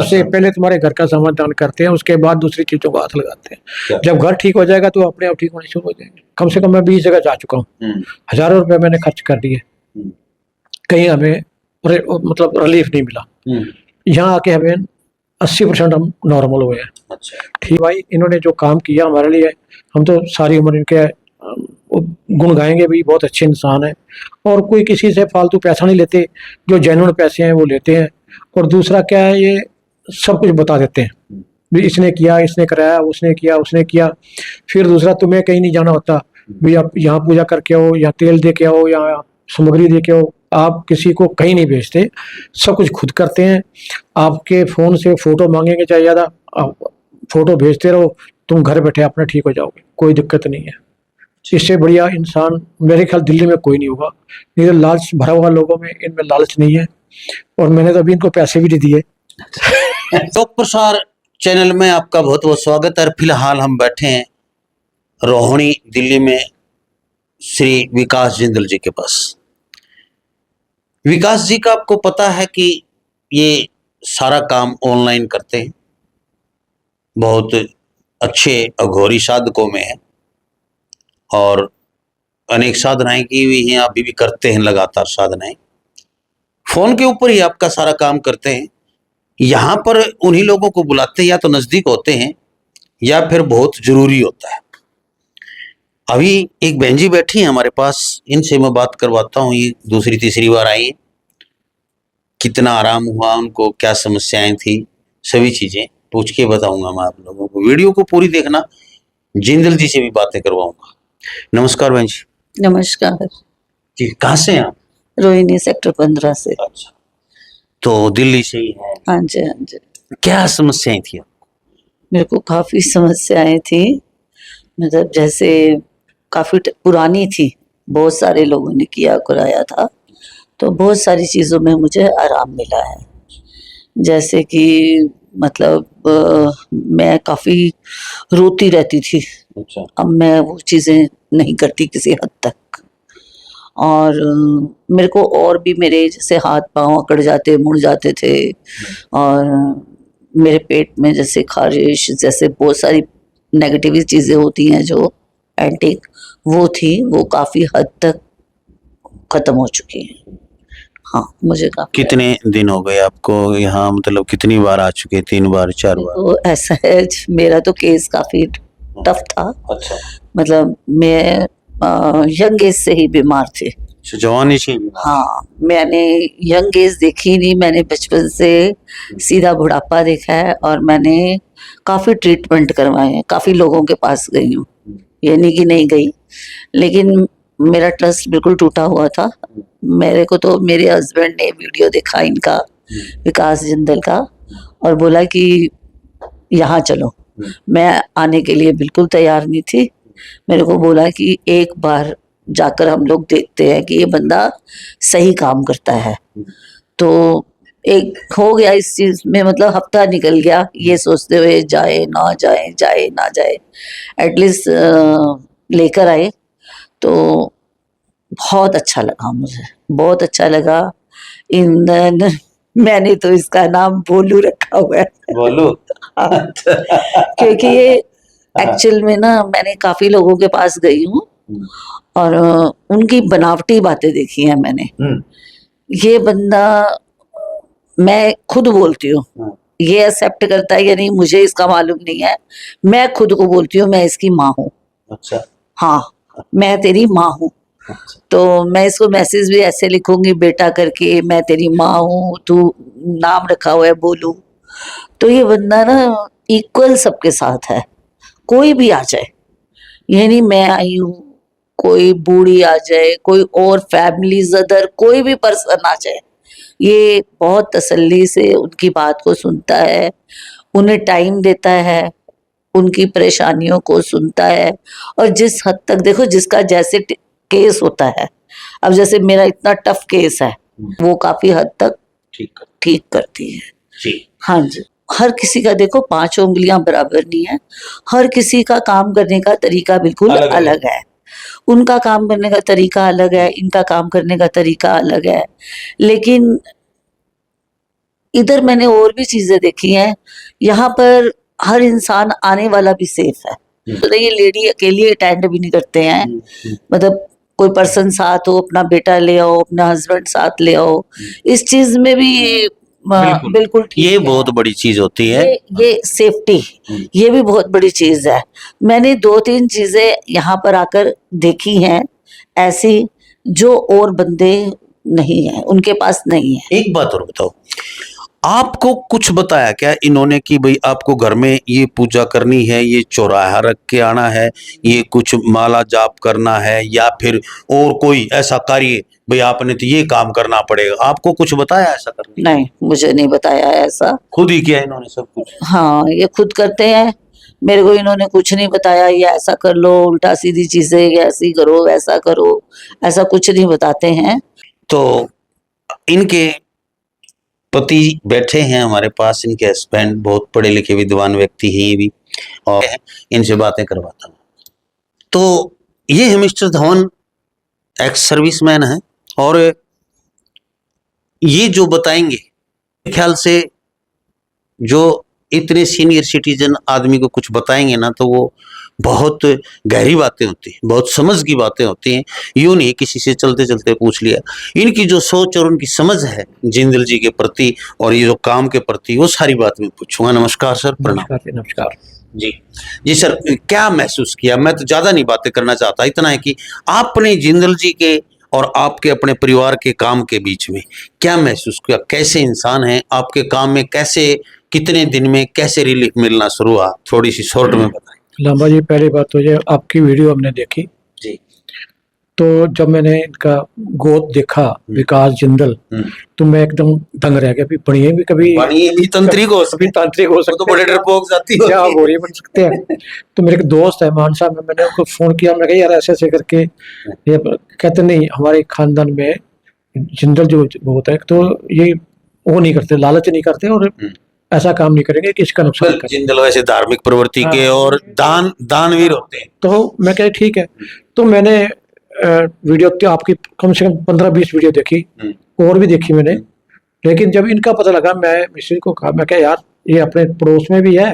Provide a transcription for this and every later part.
सबसे पहले तुम्हारे घर का समाधान करते हैं, उसके बाद दूसरी चीजों को हाथ लगाते हैं। जब घर ठीक हो जाएगा तो अपने आप ठीक होने शुरू हो जाएंगे। कम से कम मैं 20 जगह जा चुका हूँ, हजारों रुपए मैंने खर्च कर दिए, कहीं हमें मतलब रिलीफ नहीं मिला। यहाँ आके हमें 80% हम नॉर्मल हुए हैं। अच्छा। ठीक भाई, इन्होंने जो काम किया हमारे लिए, हम तो सारी उम्र इनके गुण गाएंगे भी, बहुत अच्छे इंसान है। और कोई किसी से फालतू पैसा नहीं लेते, जो जेन्युइन पैसे हैं वो लेते हैं। और दूसरा क्या है, ये सब कुछ बता देते हैं भी इसने किया, इसने कराया, उसने किया, उसने किया। फिर दूसरा, तुम्हें कहीं नहीं जाना होता भी, आप यहाँ पूजा करके आओ, या तेल दे के आओ, या सामग्री दे के आओ। आप किसी को कहीं नहीं भेजते, सब कुछ खुद करते हैं। आपके फोन से फोटो मांगेंगे चाहे ज्यादा, आप फोटो भेजते रहो, तुम घर बैठे अपना ठीक हो जाओगे, कोई दिक्कत नहीं है। इससे बढ़िया इंसान मेरे ख्याल दिल्ली में कोई नहीं होगा। नहीं तो लालच भरा हुआ लोगों में, इनमें लालच नहीं है। और मैंने तो अभी इनको पैसे भी नहीं दिए। लोक प्रसार चैनल में आपका बहुत बहुत स्वागत है। फिलहाल हम बैठे हैं रोहिणी दिल्ली में श्री विकास जिंदल जी के पास। विकास जी का आपको पता है कि ये सारा काम ऑनलाइन करते हैं, बहुत अच्छे अघोरी साधकों में है और अनेक साधनाएं की हुई हैं, अभी भी करते हैं लगातार साधनाएं। फोन के ऊपर ही आपका सारा काम करते हैं। यहाँ पर उन्हीं लोगों को बुलाते हैं, या तो नजदीक होते हैं या फिर बहुत जरूरी होता है। अभी एक बहन जी बैठी हैं हमारे पास, इनसे मैं बात करवाता हूँ। ये दूसरी तीसरी बार आई, कितना आराम हुआ उनको, क्या समस्याएं थी, सभी चीजें पूछ के बताऊंगा मैं आप लोगों को। वीडियो को पूरी देखना, जिंदल जी से भी बातें करवाऊंगा। नमस्कार बहन जी। नमस्कार जी, कहाँ से हैं आप? रोहिणी सेक्टर 15 से। अच्छा, तो दिल्ली से ही है? हाँ जी, हाँ जी। क्या समस्याएं थी आपको? मेरे को काफ़ी समस्याएं थी, मतलब जैसे काफ़ी पुरानी थी, बहुत सारे लोगों ने किया कराया था, तो बहुत सारी चीज़ों में मुझे आराम मिला है। जैसे कि मतलब मैं काफ़ी रोती रहती थी। अच्छा। अब मैं वो चीज़ें नहीं करती किसी हद तक। और मेरे को और भी मेरे जैसे हाथ पांव अकड़ जाते, मुड़ जाते थे, और मेरे पेट में जैसे खारिश, जैसे बहुत सारी नेगेटिव चीज़ें होती हैं जो एंटी, वो थी, वो काफ़ी हद तक ख़त्म हो चुकी हैं। हाँ, मुझे काफ़ी। कितने दिन हो गए आपको यहाँ, मतलब कितनी बार आ चुके? 3 बार 4 बार? तो ऐसा है, मेरा तो केस काफ़ी टफ था। अच्छा। मतलब मैं यंग एज से ही बीमार थी। जवानी से? हाँ, मैंने यंग एज देखी नहीं, मैंने बचपन से सीधा बुढ़ापा देखा है। और मैंने काफ़ी ट्रीटमेंट करवाए हैं, काफ़ी लोगों के पास गई हूँ, ये नहीं कि नहीं गई, लेकिन मेरा ट्रस्ट बिल्कुल टूटा हुआ था। मेरे को तो मेरे हस्बैंड ने वीडियो देखा इनका, विकास जिंदल का, और बोला कि यहाँ चलो। मैं आने के लिए बिल्कुल तैयार नहीं थी। मेरे को बोला कि एक बार जाकर हम लोग देखते हैं कि ये बंदा सही काम करता है। तो एक हो गया इस चीज में, मतलब हफ्ता निकल गया ये सोचते हुए, जाए ना जाए, जाए ना जाए, एटलीस्ट लेकर आए। तो बहुत अच्छा लगा, मुझे बहुत अच्छा लगा। इन मैंने तो इसका नाम बोलू रखा हुआ है। बोलू? हाँ, क्योंकि ये एक्चुअल में ना, मैंने काफी लोगों के पास गई हूँ और उनकी बनावटी बातें देखी हैं मैंने। ये बंदा, मैं खुद बोलती हूँ, ये एक्सेप्ट करता है या नहीं मुझे इसका मालूम नहीं है, मैं खुद को बोलती हूँ मैं इसकी माँ हूँ। अच्छा। हाँ, मैं तेरी माँ हूँ। तो मैं इसको मैसेज भी ऐसे लिखूंगी, बेटा करके, मैं तेरी माँ हूँ, तू नाम रखा हुआ है बोलू। तो ये बंदा ना इक्वल सबके साथ है, कोई भी आ जाए, ये नहीं मैं आई हूँ, कोई बूढ़ी आ जाए, कोई और फैमिलीज अदर कोई भी पर्सन आ जाए, ये बहुत तसल्ली से उनकी बात को सुनता है, उन्हें टाइम देता है, उनकी परेशानियों को सुनता है। और जिस हद तक देखो, जिसका जैसे केस होता है, अब जैसे मेरा इतना टफ केस है, वो काफी हद तक ठीक करती है जी। हाँ जी। हर किसी का देखो 5 उंगलियां बराबर नहीं है, हर किसी का काम करने का तरीका बिल्कुल अलग है। उनका काम करने का तरीका अलग है, इनका काम करने का तरीका अलग है, लेकिन इधर मैंने और भी चीजें देखी हैं। यहाँ पर हर इंसान आने वाला भी सेफ है, तो ये लेडी अकेली अटेंड भी नहीं करते हैं। मतलब कोई पर्सन साथ हो, अपना बेटा ले आओ, अपना हस्बैंड साथ ले आओ, इस चीज में भी ये बिल्कुल ठीक ये है। बहुत बड़ी चीज होती है। ये सेफ्टी, ये भी बहुत बड़ी चीज है। मैंने 2-3 चीजें यहाँ पर आकर देखी हैं ऐसी, जो और बंदे नहीं है, उनके पास नहीं है। एक बात और बताओ, आपको कुछ बताया क्या इन्होंने कि भाई आपको घर में ये पूजा करनी है, ये चौराहा रख के आना है, ये कुछ माला जाप करना है, या फिर और कोई ऐसा कार्य भाई आपने तो ये काम करना पड़ेगा, आपको कुछ बताया ऐसा करने? नहीं, मुझे नहीं बताया ऐसा। खुद ही किया इन्होंने सब कुछ? हाँ, ये खुद करते हैं। मेरे को इन्होंने कुछ नहीं बताया, ये ऐसा कर लो, उल्टा सीधी चीजें, ये ऐसी करो, वैसा करो, ऐसा कुछ नहीं बताते हैं। तो इनके पति बैठे हैं हमारे पास, इनके हस्बैंड बहुत पढ़े लिखे विद्वान व्यक्ति हैं ये भी, और इनसे बातें करवाता हूँ। तो ये है मिस्टर धवन, एक्स सर्विसमैन है, और ये जो बताएंगे ख्याल से जो इतने सीनियर सिटीजन आदमी को कुछ बताएंगे ना, तो वो बहुत गहरी बातें होती हैं, बहुत समझ की बातें होती हैं। यूं नहीं किसी से चलते चलते पूछ लिया। इनकी जो सोच और उनकी समझ है जिंदल जी के प्रति और ये जो काम के प्रति, वो सारी बात मैं पूछूंगा। नमस्कार सर, प्रणाम। नमस्कार जी जी सर, क्या महसूस किया? मैं तो ज्यादा नहीं बातें करना चाहता, इतना है कि आपने जिंदल जी के और आपके अपने परिवार के काम के बीच में क्या महसूस किया? कैसे इंसान है आपके काम में, कैसे कितने दिन में कैसे रिलीफ मिलना शुरू हुआ? थोड़ी सी शॉर्ट में बताएं। लांबा जी, पहली बात तो ये आपकी वीडियो हमने देखी जी। तो जब मैंने इनका गोद देखा, विकास जिंदल, तो मैं एकदम दंग रह गया। बढ़िया भी कभी भी तांत्रिक हो सकते, तांत्रिक हो सकते, तो बड़े डरपोक जाती हो, क्या हो रही बन सकते हैं। तो मेरे एक दोस्त है मानसा में, मैंने उनको फोन किया, मैं कहा यार ऐसे ऐसे करके, ये कहते नहीं हमारे खानदान में जिंदल जो होता है, तो ये वो नहीं करते, लालच नहीं करते, और ऐसा काम नहीं करेंगे कि इसका नुकसान करें। जिंदल वैसे धार्मिक प्रवृत्ति के और दानवीर होते हैं। तो मैं कहा ठीक है। तो मैंने वीडियो तो आपकी कम से कम 15-20 वीडियो देखी, और भी देखी मैंने। लेकिन जब इनका पता लगा, मैं मिस्त्री को कहा, मैं कहा यार ये अपने पड़ोस में भी है,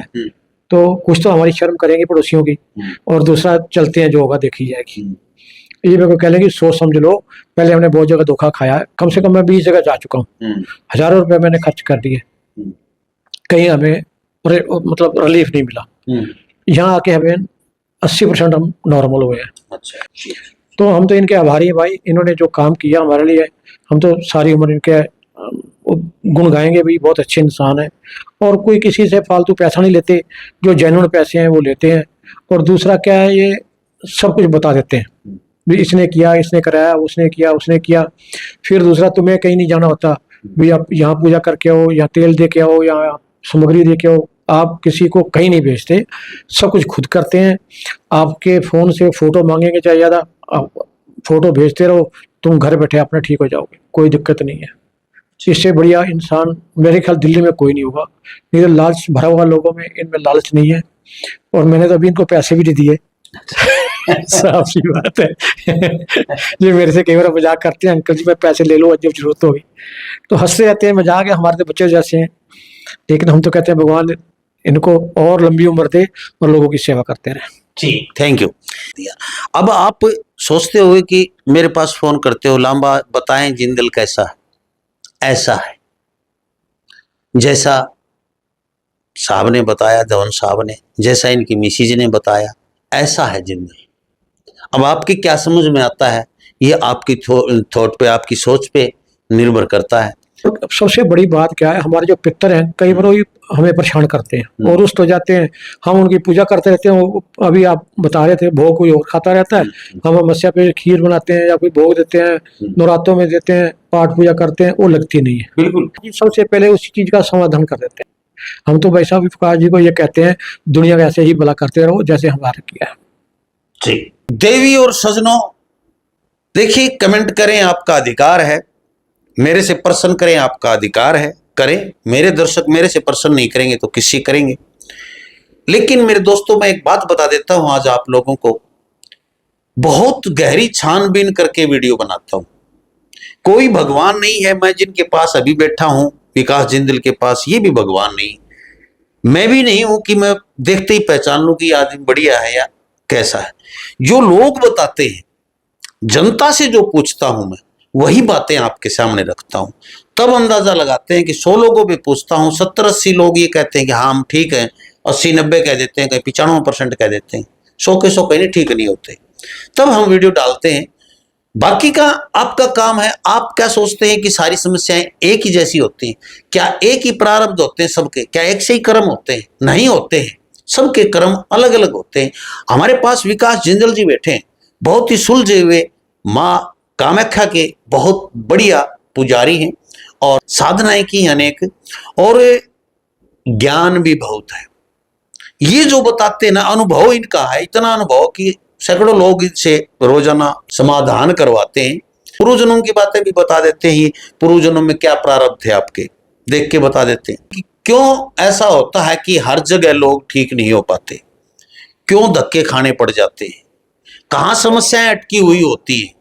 तो कुछ तो हमारी शर्म करेंगे पड़ोसियों की, और दूसरा चलते हैं जो होगा देखी जाएगी। ये मेरे को कह लेंगे सोच समझ लो, पहले हमने बहुत जगह धोखा खाया है, कम से कम मैं 20 जगह जा चुका हूँ, हजारों रुपए मैंने खर्च कर दिए, कहीं हमें मतलब रिलीफ नहीं मिला। यहाँ आके हमें 80% हम नॉर्मल हुए हैं। अच्छा। तो हम तो इनके आभारी हैं भाई, इन्होंने जो काम किया हमारे लिए, हम तो सारी उम्र इनके गुण गाएंगे भी। बहुत अच्छे इंसान है, और कोई किसी से फालतू पैसा नहीं लेते, जो जेन्युइन पैसे हैं वो लेते हैं। और दूसरा क्या है, ये सब कुछ बता देते हैं भी इसने किया, इसने कराया, उसने किया, उसने किया। फिर दूसरा, तुम्हें कहीं नहीं जाना होता भी, आप यहाँ पूजा करके आओ, या तेल दे के आओ, या सामग्री दे के आओ, आप किसी को कहीं नहीं भेजते, सब कुछ खुद करते हैं। आपके फ़ोन से फ़ोटो मांगेंगे चाहे ज़्यादा, आप फ़ोटो भेजते रहो, तुम घर बैठे अपना ठीक हो जाओगे, कोई दिक्कत नहीं है। इससे बढ़िया इंसान मेरे ख्याल दिल्ली में कोई नहीं होगा। नहीं तो लालच भरा हुआ लोगों में, इनमें लालच नहीं है। और मैंने तो अभी इनको पैसे भी नहीं दिए। साफ सी बात है। ये मेरे से कई बार मजाक करते हैं, अंकल जी मैं पैसे ले लो जब जरूरत होगी, तो हंसते रहते हैं, मजाक है, हमारे तो बच्चे जैसे हैं। लेकिन हम तो कहते हैं भगवान इनको और लंबी उम्र दे और लोगों की सेवा करते रहे। जी, थैंक यू। अब आप सोचते हो कि मेरे पास फोन करते हो, लांबा बताएं जिंदल कैसा है? ऐसा है जैसा साहब ने बताया, धवन साहब ने, जैसा इनकी मिसिज ने बताया, ऐसा है जिंदल। अब आपकी क्या समझ में आता है, ये आपकी थॉट पे, आपकी सोच पे निर्भर करता है। सबसे बड़ी बात क्या है, हमारे जो पितर हैं कई बार वो हमें परेशान करते हैं और रुष्ट हो जाते हैं। हम उनकी पूजा करते रहते हैं, अभी आप बता रहे थे भोग कोई और खाता रहता है, हम अमावस्या पे खीर बनाते हैं या कोई भोग देते हैं, नवरात्रों में देते हैं, पाठ पूजा करते हैं, वो लगती नहीं है। बिल्कुल, सबसे पहले उसी चीज का समाधान कर देते हैं। हम तो भाई साहब प्रकाश जी को ये कहते हैं, दुनिया का ऐसे ही भला करते रहो जैसे हमारा किया है। जी, देवी और सजनों, देखिए कमेंट करें, आपका अधिकार है। मेरे से प्रश्न करें, आपका अधिकार है, करें। मेरे दर्शक मेरे से प्रश्न नहीं करेंगे तो किससे करेंगे? लेकिन मेरे दोस्तों, मैं एक बात बता देता हूं आज आप लोगों को, बहुत गहरी छानबीन करके वीडियो बनाता हूं। कोई भगवान नहीं है मैं जिनके पास अभी बैठा हूं, विकास जिंदल के पास ये भी भगवान नहीं, मैं भी नहीं हूं कि मैं देखते ही पहचान लूं कि आदमी बढ़िया है या कैसा है। जो लोग बताते हैं, जनता से जो पूछता हूं मैं, वही बातें आपके सामने रखता हूं। तब अंदाजा लगाते हैं कि 100 लोगों पे पूछता हूं, 70-80 लोग ये कहते हैं कि हाँ हम ठीक है, 80-90 कह देते हैं, कहीं 95% कह देते हैं, 100 के 100 कहीं ठीक नहीं होते। तब हम वीडियो डालते हैं। बाकी का आपका काम है। आप क्या सोचते हैं कि सारी समस्याएं एक ही जैसी होती हैं? क्या एक ही प्रारब्ध होते हैं सबके? क्या एक से ही कर्म होते हैं? नहीं होते हैं, सबके कर्म अलग अलग होते हैं। हमारे पास विकास जिंदल जी बैठे हैं, बहुत ही सुलझे हुए, माँ कामाख्या के बहुत बढ़िया पुजारी हैं और साधनाएं की अनेक, और ज्ञान भी बहुत है। ये जो बताते हैं ना, अनुभव इनका है, इतना अनुभव कि सैकड़ों लोग इनसे रोजाना समाधान करवाते हैं। पूर्वजन्मों की बातें भी बता देते हैं, पूर्वजन्मों में क्या प्रारब्ध थे आपके, देख के बता देते हैं कि क्यों ऐसा होता है कि हर जगह लोग ठीक नहीं हो पाते, क्यों धक्के खाने पड़ जाते हैं, कहाँ समस्याएं अटकी हुई होती है,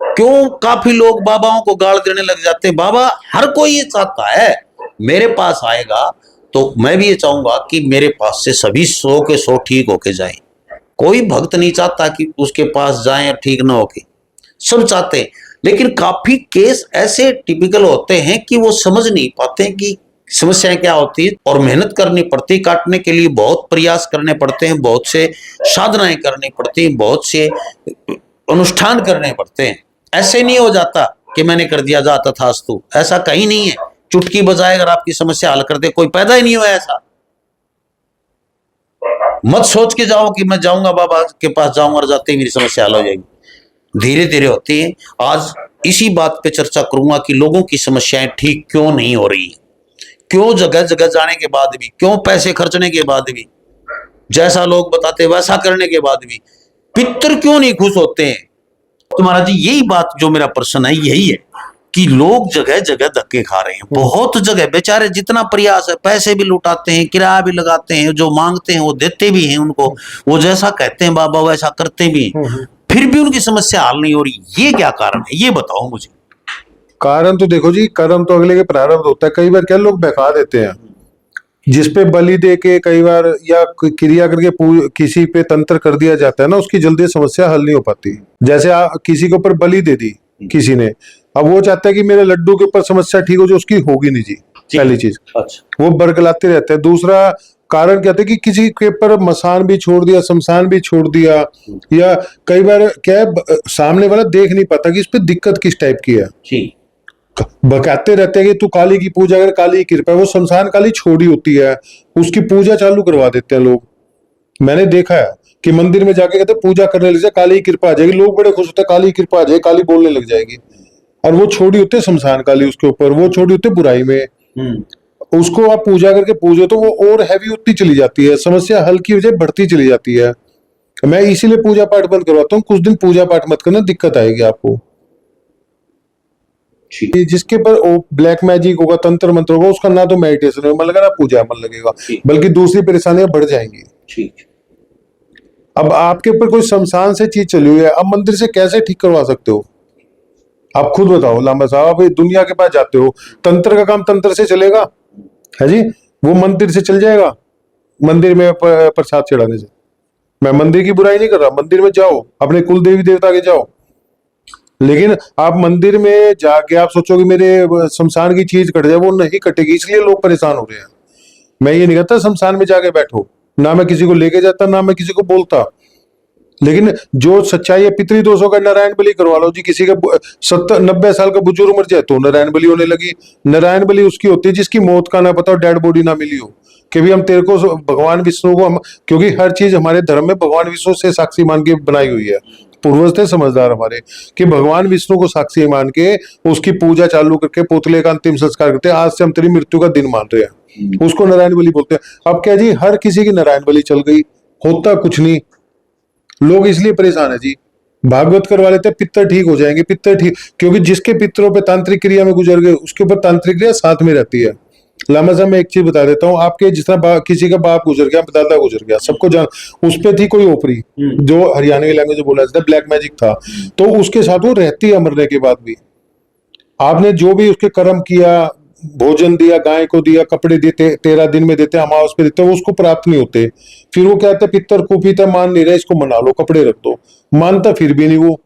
क्यों काफी लोग बाबाओं को गाल देने लग जाते हैं। बाबा, हर कोई ये चाहता है मेरे पास आएगा तो मैं भी ये चाहूंगा कि मेरे पास से सभी 100 के 100 ठीक होके जाएं। कोई भक्त नहीं चाहता कि उसके पास जाएं और ठीक ना होके, सब चाहते हैं। लेकिन काफी केस ऐसे टिपिकल होते हैं कि वो समझ नहीं पाते हैं कि समस्याएं क्या होती है, और मेहनत करनी पड़ती है काटने के लिए, बहुत प्रयास करने पड़ते हैं, बहुत से साधनाएं करनी पड़ती हैं, बहुत से अनुष्ठान करने पड़ते हैं। ऐसे नहीं हो जाता कि मैंने कर दिया जाता था अस्तु, ऐसा कहीं नहीं है। चुटकी बजाए अगर आपकी समस्या हल कर दे, कोई पैदा ही नहीं हुआ ऐसा। मत सोच के जाओ कि मैं जाऊंगा बाबा के पास जाऊंगा और जाते ही मेरी समस्या हल हो जाएगी। धीरे धीरे होती है। आज इसी बात पे चर्चा करूंगा कि लोगों की समस्याएं ठीक क्यों नहीं हो रही, क्यों जगह जगह जाने के बाद भी, क्यों पैसे खर्चने के बाद भी, जैसा लोग बताते वैसा करने के बाद भी पितर क्यों नहीं खुश होते हैं। तो महाराज जी, यही बात जो मेरा प्रश्न है यही है कि लोग जगह जगह धक्के खा रहे हैं। बहुत जगह बेचारे जितना प्रयास है, पैसे भी लुटाते हैं, किराया भी लगाते हैं, जो मांगते हैं वो देते भी हैं उनको, वो जैसा कहते हैं बाबा वैसा करते भी हैं, फिर भी उनकी समस्या हल नहीं हो रही। ये क्या कारण है, ये बताओ मुझे। कारण तो देखो जी, कर्म तो अगले के प्रारब्ध होता है। कई बार क्या लोग बहका देते हैं, जिसपे बलि दे के कई बार या क्रिया करके किसी पे तंत्र कर दिया जाता है ना, उसकी जल्दी समस्या हल नहीं हो पाती। जैसे किसी के ऊपर बलि दे दी किसी ने, अब वो चाहता है कि मेरे लड्डू के ऊपर समस्या ठीक हो, जो उसकी होगी नहीं जी। पहली चीज, अच्छा, वो बरगलाते रहते हैं। दूसरा कारण क्या था कि किसी के ऊपर मसान भी छोड़ दिया, शमशान भी छोड़ दिया, या कई बार क्या है, सामने वाला देख नहीं पाता कि इस पे दिक्कत किस टाइप की है, बकाते रहते हैं कि तू काली की पूजा अगर काली की कृपा है, वो शमशान काली छोड़ी होती है, उसकी पूजा चालू करवा देते हैं लोग। मैंने देखा है कि मंदिर में जाके कहते पूजा करने लग जाए, काली की कृपा आ जाएगी, लोग बड़े खुश होते हैं, काली की कृपा आ जाएगी, काली बोलने लग जाएगी, और वो छोड़ी होते है शमशान काली, उसके ऊपर वो छोड़ी होते बुराई में। उसको आप पूजा करके पूजो तो वो और हैवी होती चली जाती है, समस्या हल की वजह बढ़ती चली जाती है। मैं इसीलिए पूजा पाठ बंद करवाता हूँ, कुछ दिन पूजा पाठ मत करना, दिक्कत आएगी आपको। जिसके पर ब्लैक मैजिक होगा, तंत्र मंत्र होगा, उसका ना तो मेडिटेशन में मन लगेगा, ना पूजा मन लगेगा, बल्कि दूसरी परेशानियां बढ़ जाएंगी। ठीक। अब आपके ऊपर कोई शमशान से चीज चली हुई है, अब मंदिर से कैसे ठीक करवा सकते हो? आप खुद बताओ लांबा साहब, आप दुनिया के पास जाते हो, तंत्र का काम तंत्र से चलेगा है जी? वो मंदिर से चल जाएगा, मंदिर में प्रसाद चढ़ाने से। मैं मंदिर की बुराई नहीं कर रहा, मंदिर में जाओ, अपने कुल देवी देवता के जाओ, लेकिन आप मंदिर में जाके आप सोचोगे मेरे शमशान की चीज कट जाए, वो नहीं कटेगी, इसलिए लोग परेशान हो रहे हैं। मैं ये नहीं कहता शमशान में जाके बैठो, ना मैं किसी को लेके जाता, ना मैं किसी को बोलता, लेकिन जो सच्चाई है, पितृ दोषों का नारायण बलि करवा लो जी। किसी का 70-90 साल का बुजुर्ग मर जाए तो नारायण बलि होने लगी। नारायण बलि उसकी होती है जिसकी मौत का ना पता हो, डेड बॉडी ना मिली हो, कि भी हम तेरे को भगवान विष्णु को, हम क्योंकि हर चीज हमारे धर्म में भगवान विष्णु से साक्षी मान के बनाई हुई है। पूर्वज थे समझदार हमारे, कि भगवान विष्णु को साक्षी मान के उसकी पूजा चालू करके पोतले का अंतिम संस्कार करते हैं। आज से हम तेरी मृत्यु का दिन मान रहे हैं, उसको नारायण बलि बोलते हैं। अब क्या जी, हर किसी की नारायण बलि चल गई, होता कुछ नहीं, लोग इसलिए परेशान है जी। भागवत करवा लेते हैं, पितर ठीक हो जाएंगे, पितर ठीक, क्योंकि जिसके पितरों पे तांत्रिक क्रिया में गुजर गए उसके ऊपर तांत्रिक क्रिया साथ में रहती है। लामा साहब, मैं एक चीज बता देता हूँ, आपके जिस तरह किसी का बाप गुजर गया, दादा गुजर गया, सबको जान, उस पे थी कोई ओपरी, जो हरियाणवी लैंग्वेज में बोला जाता है, ब्लैक मैजिक था, तो उसके साथ वो रहती है मरने के बाद भी। आपने जो भी उसके कर्म किया, भोजन दिया, गाय को दिया, कपड़े देते, 13 दिन में देते, अमावस पे देते, वो उसको प्राप्त नहीं होते। फिर वो कहते पितर कुपित है, मान नहीं रहे, इसको मना लो, कपड़े रख दो। मानता फिर भी नहीं वो।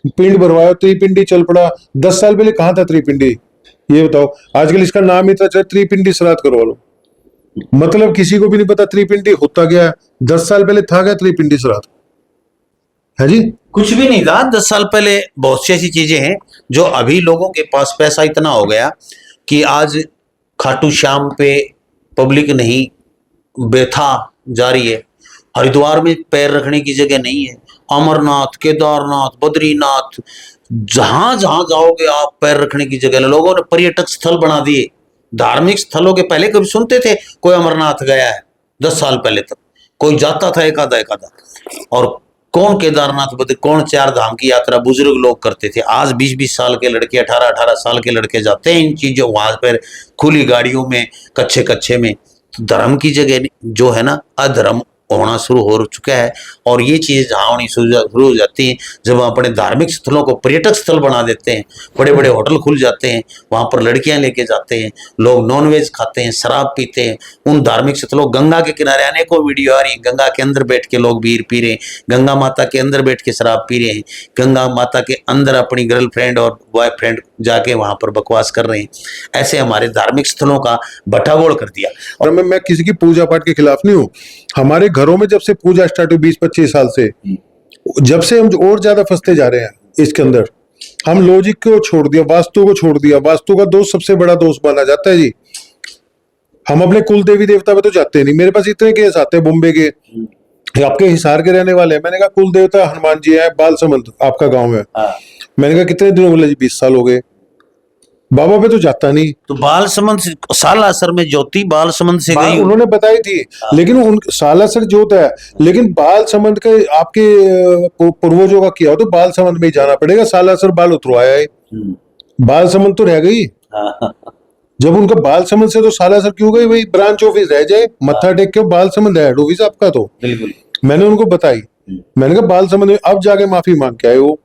पिंड भरवाया, त्रिपिंडी चल पड़ा। 10 साल पहले कहाँ था त्रिपिंडी, ये बताओ। आजकल इसका नाम ही था, त्रिपिंडी श्राद्ध करवा लो। मतलब किसी को भी नहीं पता त्रिपिंडी होता गया है। 10 साल पहले था क्या त्रिपिंडी श्राद्ध, है जी? कुछ भी नहीं था 10 साल पहले। बहुत सी ऐसी चीजें हैं जो अभी लोगों के पास पैसा इतना हो गया कि आज खाटू श्याम पे पब्लिक नहीं बेथा जा रही है। हरिद्वार में पैर रखने की जगह नहीं है। अमरनाथ, केदारनाथ, बद्रीनाथ, जहां जहां जाओगे आप पैर रखने की जगह। लोगों ने पर्यटक स्थल बना दिए, धार्मिक स्थलों के। पहले कभी सुनते थे कोई अमरनाथ गया है? 10 साल पहले तक कोई जाता था एकादा एकादा। और कौन केदारनाथ बद्री, कौन 4 धाम की यात्रा बुजुर्ग लोग करते थे। आज 20-20 साल के लड़के, 18-18 साल के लड़के जाते हैं इन चीजों, वहां पर खुली गाड़ियों में, कच्चे कच्चे में। तो धर्म की जगह जो है ना, अधर्म होना शुरू हो चुका है। और ये चीज जहाँ होनी शुरू हो जाती है जब हम अपने धार्मिक स्थलों को पर्यटक स्थल बना देते हैं। बड़े बड़े होटल खुल जाते हैं, वहां पर लड़कियां लेके जाते हैं, लोग नॉनवेज खाते हैं, शराब पीते हैं। उन धार्मिक स्थलों, गंगा के किनारे अनेकों वीडियो आ रही है, गंगा के अंदर बैठ के लोग बीयर पी रहे हैं, गंगा माता के अंदर बैठ के शराब पी रहे हैं, गंगा माता के अंदर अपनी गर्लफ्रेंड और बॉयफ्रेंड जाके वहां पर बकवास कर रहे हैं। ऐसे हमारे धार्मिक स्थलों का बटाबोड़ कर दिया। और मैं किसी की पूजा पाठ के खिलाफ नहीं हूँ। हमारे घरों में जब से पूजा स्टार्ट हुई 20-25 साल से, जब से हम और ज्यादा फंसते जा रहे हैं इसके अंदर। हम लॉजिक को छोड़ दिया, वास्तु को छोड़ दिया। वास्तु का दोस्त सबसे बड़ा दोस्त माना जाता है जी। हम अपने कुल देवी देवता पे तो जाते नहीं। मेरे पास इतने केस आते हैं बॉम्बे के, आपके हिसार के रहने वाले हैं। मैंने कहा कुल देवता हनुमान जी है, बालसमंद आपका गांव है। मैंने कहा कितने दिन? बोले जी 20 साल हो गए। बाबा पे तो जाता नहीं। तो बालसमंद से, सालासर में ज्योति बालसमंद से गई। उन्होंने बताई थी, लेकिन उन सालासर जोत है, लेकिन बालसमंद के आपके पूर्वजों का किया हो तो बालसमंद में ही जाना पड़ेगा। सालासर बाल उतरवाया है, बालसमंद तो रह गई। जब उनका बालसमंद से तो सालासर क्यों गई? भाई ब्रांच ऑफिस रह जाए, मत्था टेक के बालसमंद है हेड ऑफिस आपका। तो बिल्कुल मैंने उनको बताई, मैंने कहा बालसमंद में अब जाके माफी मांग के आए वो।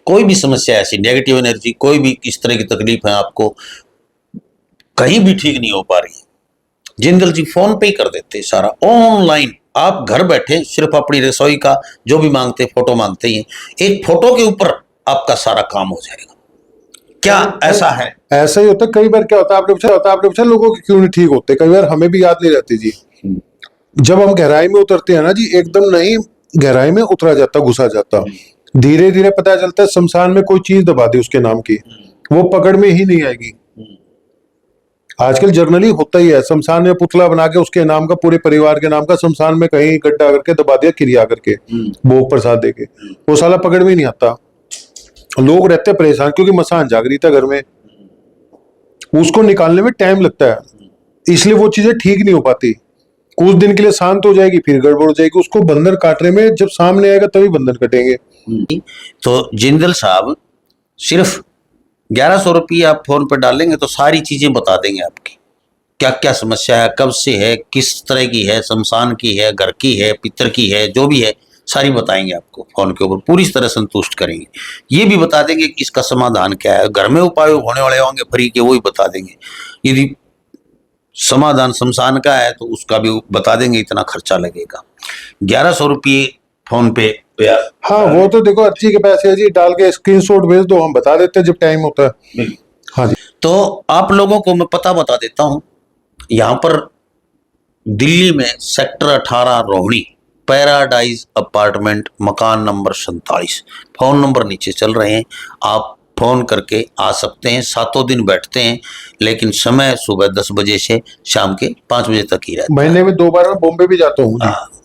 कोई भी समस्या ऐसी, नेगेटिव एनर्जी, कोई भी इस तरह की तकलीफ है आपको, कहीं भी ठीक नहीं हो पा रही है, जिंदल जी फोन पे ही कर देते हैं सारा ऑनलाइन। आप घर बैठे सिर्फ अपनी रसोई का जो भी मांगते, फोटो मांगते हैं, एक फोटो के ऊपर आपका सारा काम हो जाएगा। क्या ऐसा है? ऐसा ही होता है। कई बार क्या होता है, आपने पूछा लोगों के क्यों नहीं ठीक होते, कई बार हमें भी याद नहीं रहती जी। जब हम गहराई में उतरते हैं ना जी, एकदम नहीं गहराई में उतरा जाता, घुसा जाता, धीरे धीरे पता चलता है शमशान में कोई चीज दबा दी उसके नाम की, वो पकड़ में ही नहीं आएगी। आजकल जर्नली होता ही है, शमशान में पुतला बना के उसके नाम का, पूरे परिवार के नाम का शमशान में कहीं गड्ढा करके दबा दिया, क्रिया करके, भोग प्रसाद देके, वो साला पकड़ में नहीं आता। लोग रहते परेशान क्योंकि मसान जाग रही था घर में, उसको निकालने में टाइम लगता है, इसलिए वो चीजें ठीक नहीं हो पाती। कुछ दिन के लिए शांत हो जाएगी, फिर गड़बड़ हो जाएगी। उसको बंधन काटने में जब सामने आएगा तभी बंधन कटेंगे। तो जिंदल साहब सिर्फ 1100 रुपये आप फोन पर डालेंगे तो सारी चीजें बता देंगे आपकी, क्या क्या समस्या है, कब से है, किस तरह की है, शमशान की है, घर की है, पितर की है, जो भी है सारी बताएंगे आपको फोन के ऊपर, पूरी तरह संतुष्ट करेंगे। ये भी बता देंगे कि इसका समाधान क्या है। घर में उपाय होने वाले होंगे फ्री के, वो ही बता देंगे। यदि समाधान शमशान का है तो उसका भी बता देंगे, इतना खर्चा लगेगा। 1100 रुपये फोन पे। हाँ वो तो देखो अच्छी के पैसे है जी, डाल के स्क्रीनशॉट भेज दो, हम बता देते हैं जब टाइम होता है। हाँ जी। तो आप लोगों को मैं पता बता देता हूँ, यहाँ पर दिल्ली में सेक्टर 18 रोहिणी, पैराडाइज अपार्टमेंट, मकान नंबर 47, फोन नंबर नीचे चल रहे हैं, आप फोन करके आ सकते हैं। 7 दिन बैठते हैं, लेकिन समय सुबह 10 बजे से शाम के 5 बजे तक ही रहता है। महीने में 2 बार मैं बॉम्बे भी जाता हूँ,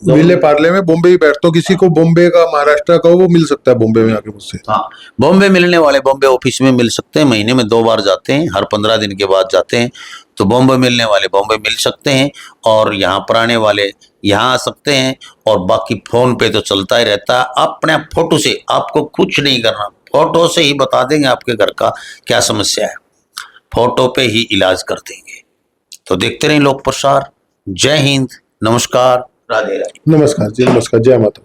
विले पार्ले में बॉम्बे ही बैठता हूँ। किसी को बॉम्बे का, महाराष्ट्र का, वो मिल सकता है बॉम्बे में आके मुझसे। हाँ, बॉम्बे मिलने वाले बॉम्बे ऑफिस में मिल सकते हैं। महीने में 2 बार जाते हैं, हर 15 दिन के बाद जाते हैं। तो बॉम्बे मिलने वाले बॉम्बे मिल सकते हैं, और यहाँ पर आने वाले यहाँ आ सकते हैं। और बाकी फोन पे तो चलता ही रहता है। अपने फोटो से आपको कुछ नहीं करना, फोटो से ही बता देंगे आपके घर का क्या समस्या है, फोटो पे ही इलाज कर देंगे। तो देखते रहें लोक प्रसार। जय हिंद, नमस्कार, राधे राधे। नमस्कार जी, नमस्कार, जय माता।